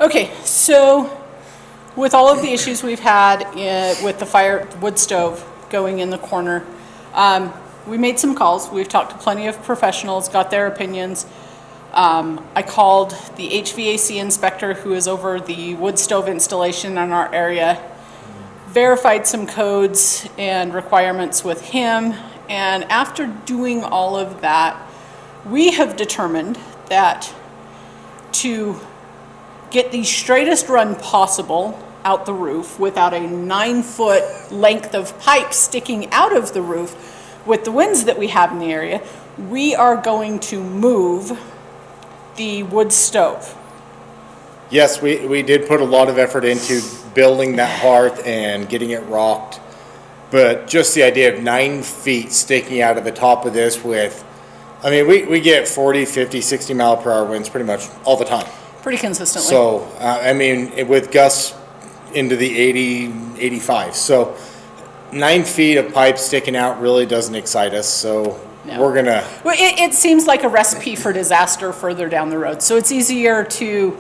Okay, so with all of the issues we've had with the wood stove going in the corner, we made some calls. We've talked to plenty of professionals, got their opinions. I called the HVAC inspector who is over the wood stove installation in our area, verified some codes and requirements with him, and after doing all of that, we have determined that to get the straightest run possible out the roof without a 9-foot length of pipe sticking out of the roof with the winds that we have in the area, we are going to move the wood stove. Yes, we did put a lot of effort into building that hearth and getting it rocked, but just the idea of 9 feet sticking out of the top of this with, I mean, we get 40, 50, 60 mile per hour winds pretty much all the time. Pretty consistently. So, I mean, with gusts into the 80, 85. So 9 feet of pipe sticking out really doesn't excite us. So No. we're gonna. Well, it seems like a recipe for disaster further down the road. So it's easier to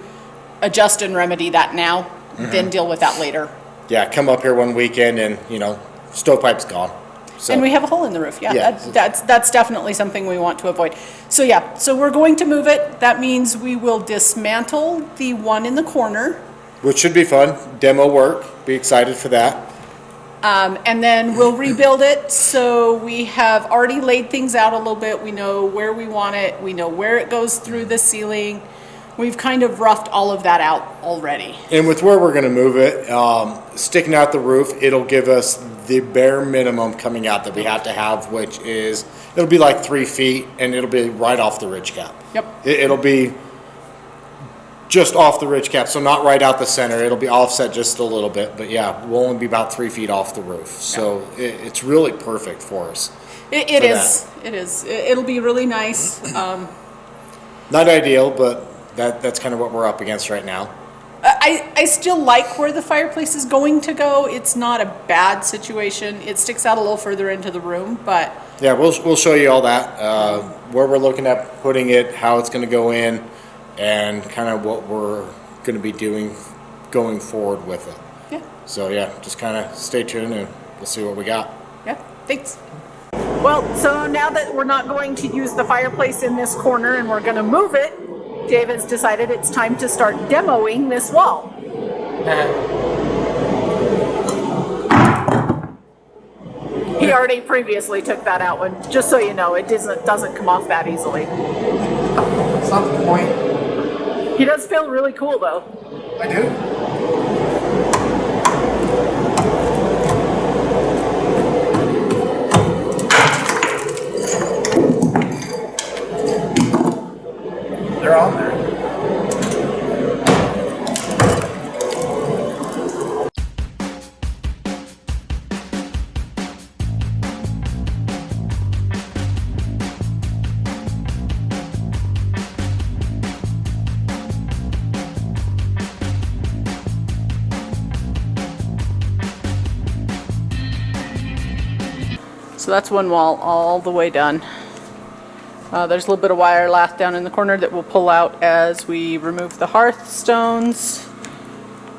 adjust and remedy that now than deal with that later. Yeah, come up here one weekend and, stovepipe's gone. So, And we have a hole in the roof. Yeah, Yeah. that's definitely something we want to avoid. So yeah, so we're going to move it. That means we will dismantle the one in the corner. which should be fun. Demo work. Be excited for that. And then we'll rebuild it. So we have already laid things out a little bit. We know where we want it. We know where it goes through the ceiling. We've kind of roughed all of that out already. And with where we're going to move it, sticking out the roof, it'll give us the bare minimum coming out that we have to have, which is, it'll be like 3 feet, and it'll be right off the ridge cap. Yep. It'll be just off the ridge cap, so not right out the center. It'll be offset just a little bit, but yeah, we'll only be about 3 feet off the roof. So it's really perfect for us. It is. It is. It'll be really nice. Not ideal, but that's kind of what we're up against right now. I still like where the fireplace is going to go. It's not a bad situation. It sticks out a little further into the room, but Yeah, we'll show you all that, where we're looking at putting it, how it's going to go in, and kind of what we're going to be doing going forward with it. yeah. So yeah, just kind of stay tuned and we'll see what we got. Yeah, thanks. Well, so now that we're not going to use the fireplace in this corner and we're going to move it, David's decided it's time to start demoing this wall. He already previously took that out one, just so you know, it doesn't come off that easily. It's not the point. He does feel really cool though. I do. They're on there. So that's one wall all the way done. There's a little bit of wire lath down in the corner that we'll pull out as we remove the hearthstones.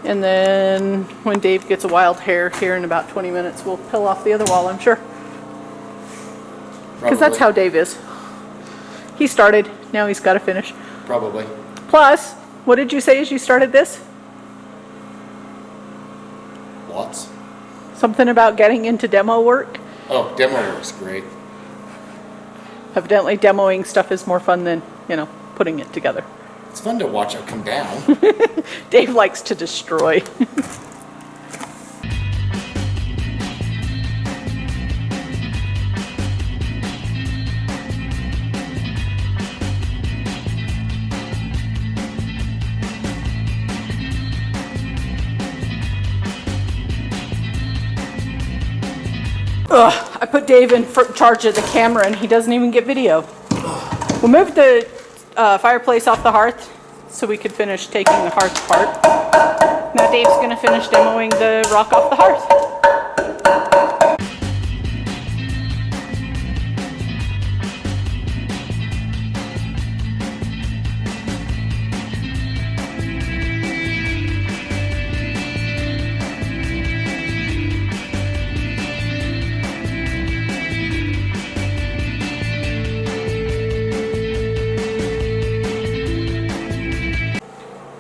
And then when Dave gets a wild hair here in about 20 minutes, we'll peel off the other wall, I'm sure. Because that's how Dave is. He started, now he's got to finish. Probably. Plus, what did you say as you started this? Lots. Something about getting into demo work? Oh, demo works great. Evidently demoing stuff is more fun than, putting it together. It's fun to watch it come down. Dave likes to destroy. I put Dave in charge of the camera and he doesn't even get video. We'll move the fireplace off the hearth so we could finish taking the hearth apart. Now Dave's going to finish demoing the rock off the hearth.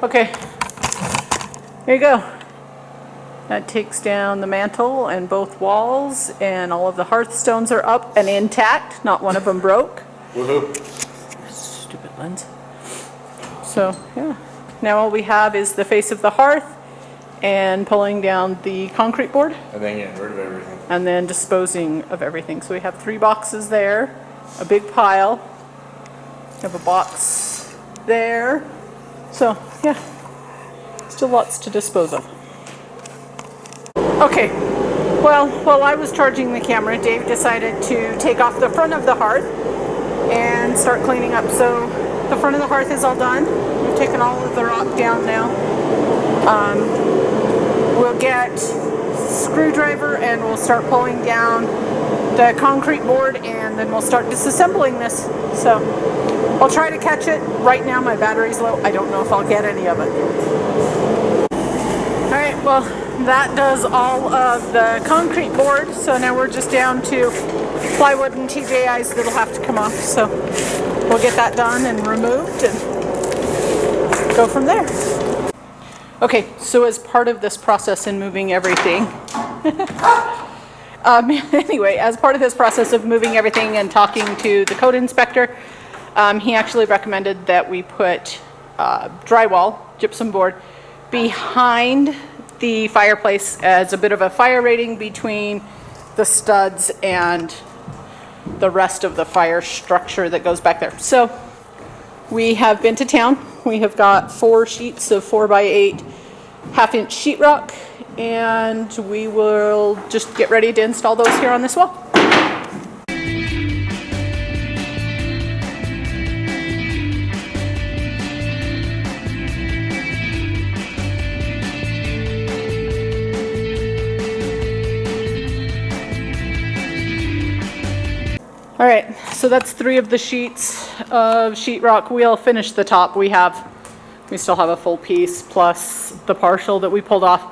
Okay, here you go. That takes down the mantle and both walls, and all of the hearthstones are up and intact. Not one of them broke. Woohoo. Stupid lens. So, yeah. Now all we have is the face of the hearth and pulling down the concrete board And then getting rid of everything. and then disposing of everything. So we have 3 boxes there, a big pile. We have a box there. So, yeah, still lots to dispose of. Okay, well, while I was charging the camera, Dave decided to take off the front of the hearth and start cleaning up. So the front of the hearth is all done. We've taken all of the rock down now. We'll get screwdriver and we'll start pulling down the concrete board, and then we'll start disassembling this. So I'll try to catch it. Right now my battery's low. I don't know if I'll get any of it. All right, well, that does all of the concrete board. So now we're just down to plywood and TJIs that'll have to come off. So we'll get that done and removed and go from there. Okay, so as part of this process in moving everything, anyway, as part of this process of moving everything and talking to the code inspector, he actually recommended that we put drywall, gypsum board, behind the fireplace as a bit of a fire rating between the studs and the rest of the fire structure that goes back there. So we have been to town. We have got 4 sheets of 4x8 half-inch sheetrock, and we will just get ready to install those here on this wall. All right, so that's 3 of the sheets of sheetrock. We'll finish the top. We still have a full piece plus the partial that we pulled off.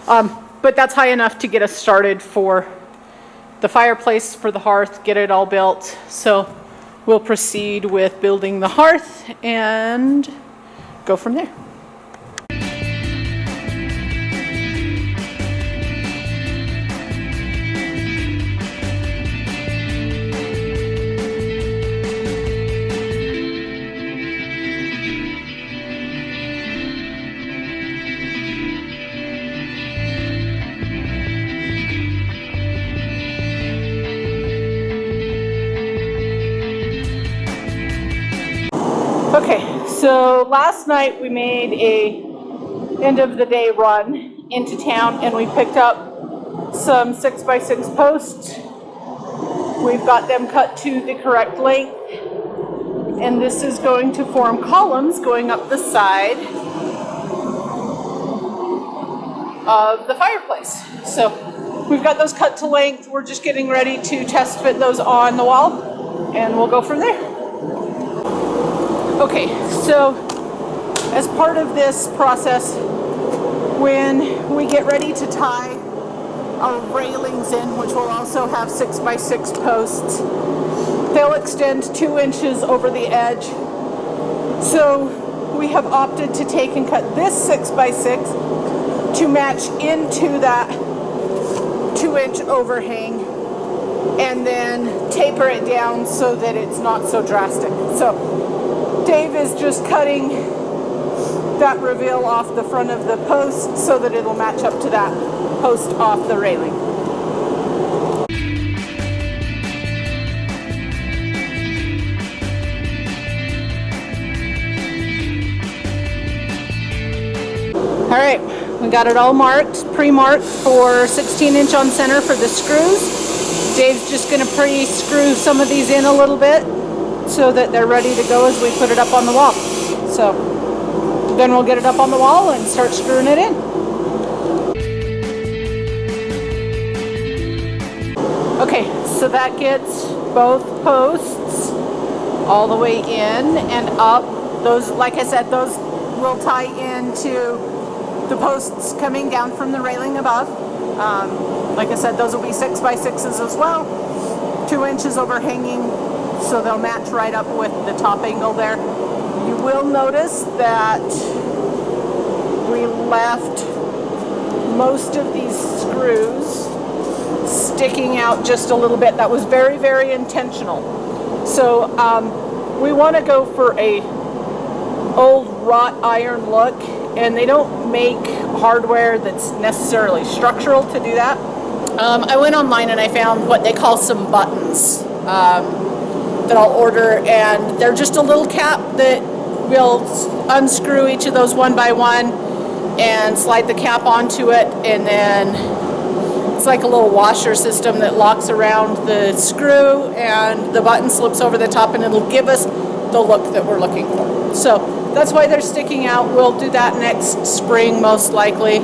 But that's high enough to get us started for the fireplace, for the hearth, get it all built. So we'll proceed with building the hearth and go from there. Okay, so last night we made a end of the day run into town and we picked up some 6x6 posts. We've got them cut to the correct length, and this is going to form columns going up the side of the fireplace. So we've got those cut to length. We're just getting ready to test fit those on the wall, and we'll go from there. Okay, so as part of this process, when we get ready to tie our railings in, which will also have 6x6 posts, they'll extend 2 inches over the edge. So we have opted to take and cut this 6x6 to match into that 2-inch overhang, and then taper it down so that it's not so drastic. So Dave is just cutting that reveal off the front of the post so that it'll match up to that post off the railing. All right, we got it all marked, pre-marked for 16-inch on center for the screws. Dave's just going to pre-screw some of these in a little bit so that they're ready to go as we put it up on the wall. So then we'll get it up on the wall and start screwing it in. Okay, so that gets both posts all the way in and up. Those, like I said, those will tie into the posts coming down from the railing above. Like I said, those will be 6x6s as well, 2 inches overhanging, so they'll match right up with the top angle there. You will notice that left most of these screws sticking out just a little bit. That was very, very intentional. So we want to go for a old wrought iron look, and they don't make hardware that's necessarily structural to do that. I went online and I found what they call some buttons that I'll order, and they're just a little cap that will unscrew each of those one by one and slide the cap onto it, and then it's like a little washer system that locks around the screw, and the button slips over the top, and it'll give us the look that we're looking for. So that's why they're sticking out. We'll do that next spring, most likely.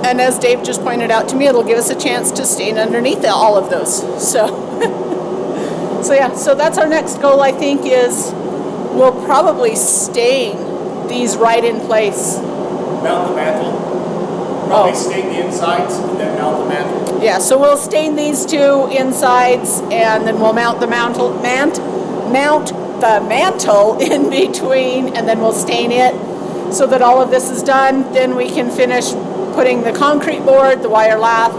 And as Dave just pointed out to me, it'll give us a chance to stain underneath all of those. So, so that's our next goal, I think, is we'll probably stain these right in place. Mount the mantle. Probably stain the insides and then mount the mantle. Yeah, so we'll stain these two insides, and then we'll mount the mantle in between, and then we'll stain it so that all of this is done. Then we can finish putting the concrete board, the wire lath,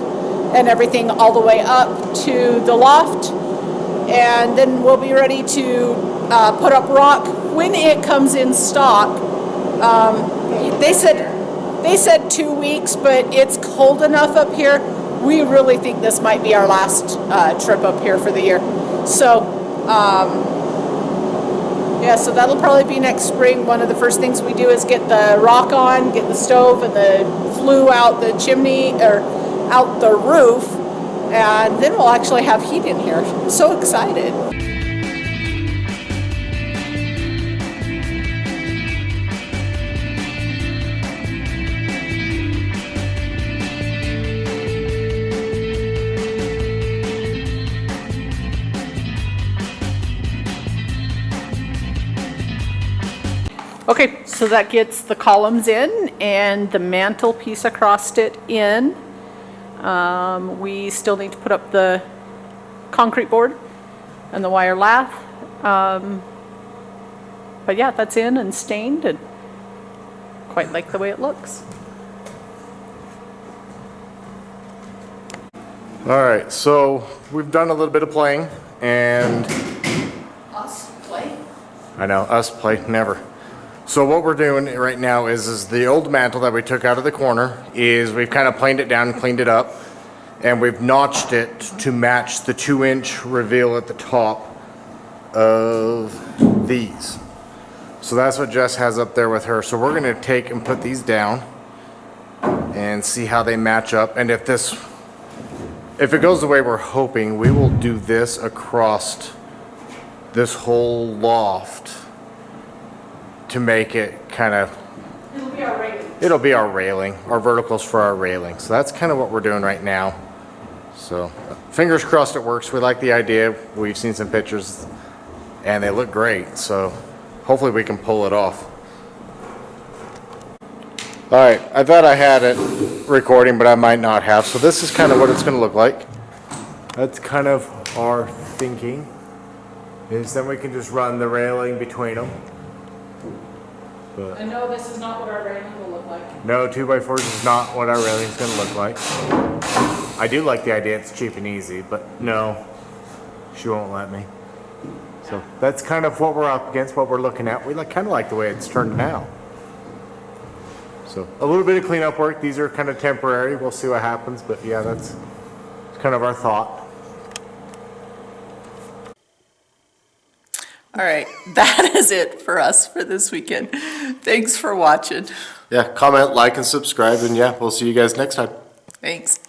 and everything all the way up to the loft. And then we'll be ready to put up rock when it comes in stock. They said 2 weeks, but it's cold enough up here. We really think this might be our last trip up here for the year. So, so that'll probably be next spring. One of the first things we do is get the rock on, get the stove and the flue out the chimney, or out the roof, and then we'll actually have heat in here. I'm so excited. Okay, so that gets the columns in and the mantelpiece across it in. We still need to put up the concrete board and the wire lath. But yeah, that's in and stained, and quite like the way it looks. All right, so we've done a little bit of playing, and Us play? I know, us play, never. So what we're doing right now is the old mantle that we took out of the corner is we've kind of planed it down and cleaned it up, and we've notched it to match the 2-inch reveal at the top of these. So that's what Jess has up there with her. So we're gonna take and put these down and see how they match up. And if it goes the way we're hoping, we will do this across this whole loft to make it kind of, It'll be our railing. it'll be our railing, our verticals for our railing. So that's kind of what we're doing right now. So fingers crossed it works. We like the idea. We've seen some pictures and they look great. So hopefully we can pull it off. All right, I thought I had it recording, but I might not have. So this is kind of what it's going to look like. That's kind of our thinking, is then we can just run the railing between them. But I know this is not what our railing will look like. no, 2x4s is not what our railing is going to look like. I do like the idea it's cheap and easy, but no, she won't let me. So that's kind of what we're up against, what we're looking at. We kind of like the way it's turned out. So a little bit of cleanup work. These are kind of temporary. We'll see what happens, but yeah, that's kind of our thought. All right, that is it for us for this weekend. Thanks for watching. Yeah, comment, like, and subscribe, and yeah, we'll see you guys next time. Thanks.